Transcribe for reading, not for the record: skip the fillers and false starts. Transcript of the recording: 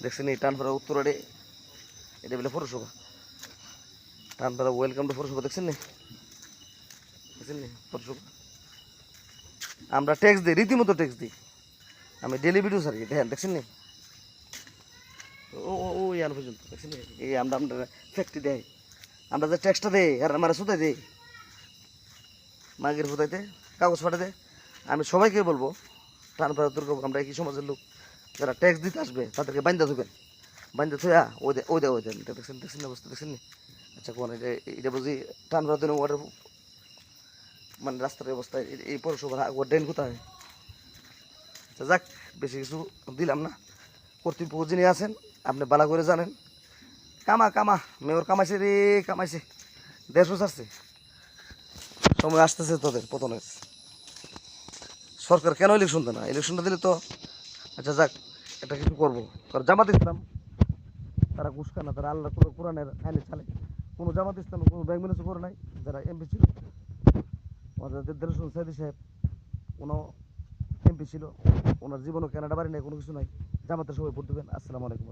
দেখছেন এই টানপাড়া উত্তরাডে এটা বলে পৌরসভা। টানপাড়া ওয়েলকাম টু পৌরসভা দেখছেন নি পৌরসভা। আমরা ট্যাক্স দিই, রীতিমতো ট্যাক্স দিই। আমি ডেলি ভিডিও ছাড়ি, দেখেন দেখছেন নি ও ও ইয়ান পর্যন্ত দেখছেন নি। এই আমরা ফ্যাক্টরি দেয়, আমরা যে ট্যাক্সটা দেই আর আমার সুতাই দেই মাগের ফুটাইতে কাগজ পাঠাতে। আমি সবাইকে বলবো টানপাড়া দুর্গাপুর আমরা একই সমাজের লোক, যারা ট্যাক্স দিতে আসবে তাদেরকে বাইন্দা ধুবেন, বাইন্দা থুয়া ওই দেন দেখছেন দেখছেন অবস্থা দেখছেন নি। আচ্ছা কোন এটা বুঝি টানপাড়া দিন ওয়াটার মানে রাস্তার অবস্থা এই পৌরসভার ড্রেন কোথায়। আচ্ছা যাক, বেশি কিছু দিলাম না। কর্তৃপক্ষ যিনি আছেন আপনি বালা করে জানেন, কামা কামা মেয়র কামাইছে রে, কামাইছে, দেশও ছাড়ছে। সময় আসতেছে তোদের পতনের। সরকার কেন ইলেকশন দেয় না? ইলেকশনটা দিলে তো আচ্ছা যাক একটা কিছু করবো। কারণ জামাত ইসলাম তারা ঘুষ খায় না, তারা আল্লাহ কোরআনের আইনে চালে। কোনো জামাত ইসলাম কোনো ব্যাংক ম্যানেজ করে নাই। যারা এমপি ছিল আমাদের দেশন সাইদি সাহেব, কোনো এমপি ছিল, ওনার জীবনও কেনাডা বাড়ি নেই, কোনো কিছু নাই। জামাতের সবাই ভোট দেবেন। আসসালামু আলাইকুম।